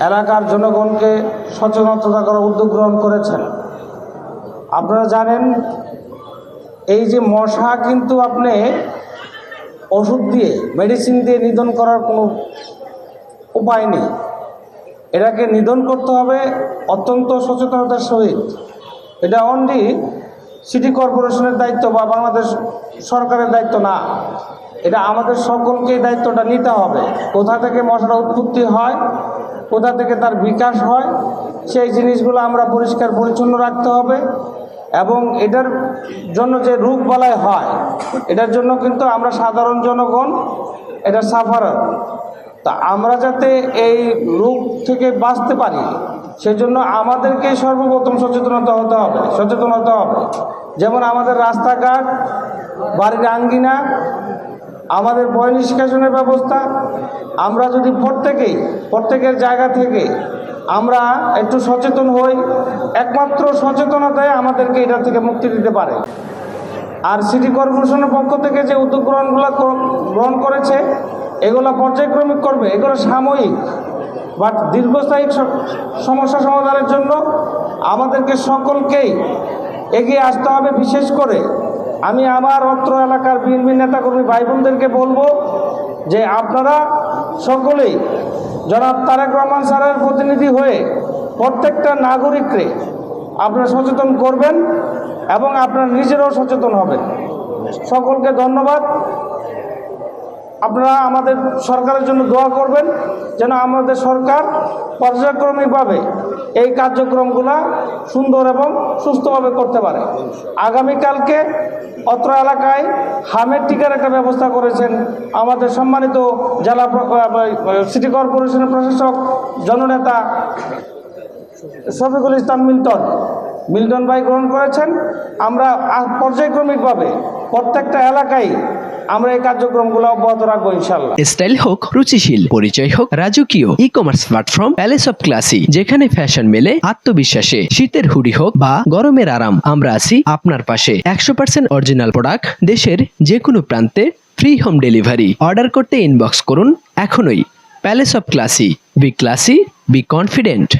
এলাকার জনগণকে সচেতনতা করার উদ্যোগ গ্রহণ করেছেন। আপনারা জানেন এই যে মশা কিন্তু আপনি ওষুধ দিয়ে মেডিসিন দিয়ে নিধন করার কোনো উপায় নেই। এটাকে নিধন করতে হবে অত্যন্ত সচেতনতার সহিত। এটা অনলি সিটি কর্পোরেশনের দায়িত্ব বা বাংলাদেশ সরকারের দায়িত্ব না, এটা আমাদের সকলকে দায়িত্বটা নিতে হবে। কোথা থেকে মশার উৎপত্তি হয়, কোথা থেকে তার বিকাশ হয়, সেই জিনিসগুলো আমরা পরিষ্কার পরিচ্ছন্ন রাখতে হবে। এবং এটার জন্য যে রোগ বালাই হয়, এটার জন্য কিন্তু আমরা সাধারণ জনগণ এটা সাফারার। তা আমরা যাতে এই রোগ থেকে বাঁচতে পারি, সেজন্য আমাদেরকে সর্বপ্রথম সচেতন হতে হবে। যেমন আমাদের রাস্তাঘাট, বাড়ির আঙ্গিনা, আমাদের পয় নিষ্কাশনের ব্যবস্থা, আমরা যদি প্রত্যেকের জায়গা থেকে আমরা একটু সচেতন হই, একমাত্র সচেতনতায় আমাদেরকে এটা থেকে মুক্তি দিতে পারে। আর সিটি কর্পোরেশনের পক্ষ থেকে যে উদ্যোগ গ্রহণ করেছে, এগুলো পর্যায়ক্রমিক করবে, এগুলো সাময়িক, বাট দীর্ঘস্থায়ী সমস্যা সমাধানের জন্য আমাদেরকে সকলকেই এগিয়ে আসতে হবে। বিশেষ করে আমি আমার অত্র এলাকার বিএনপি নেতাকর্মী ভাই বোনদেরকে বলবো যে আপনারা সকলেই জনাব তারেক রহমান স্যারের প্রতিনিধি হয়ে প্রত্যেকটা নাগরিককে আপনারা সচেতন করবেন এবং আপনারা নিজেরাও সচেতন হবেন। সকলকে ধন্যবাদ। আপনারা আমাদের সরকারের জন্য দোয়া করবেন যেন আমাদের সরকার পর্যায়ক্রমিকভাবে এই কার্যক্রমগুলো সুন্দর এবং সুস্থভাবে করতে পারে। আগামীকালকে অত্র এলাকায় হামের টিকার একটা ব্যবস্থা করেছেন আমাদের সম্মানিত জেলা সিটি কর্পোরেশনের প্রশাসক জননেতা শফিকুল ইসলাম মিল্টন ভাই গ্রহণ করেছেন। আমরা পর্যায়ক্রমিকভাবে প্রত্যেকটা এলাকায় আমরা এই কার্যক্রমগুলো অব্যাহত রাখবো ইনশাআল্লাহ। স্টাইল হোক রুচিশীল, পরিচয় হোক রাজকীয়, e-commerce platform Palace of Classy, যেখানে ফ্যাশন মেলে আত্মবিশ্বাসে। শীতের হুডি হোক বা গরমের আরাম, আমরা আছি আপনার পাশে। 100% অরিজিনাল প্রোডাক্ট, দেশের যে কোনো প্রান্তে ফ্রি হোম ডেলিভারি। অর্ডার করতে ইনবক্স করুন এখনই। Palace of classy, B classy, be confident.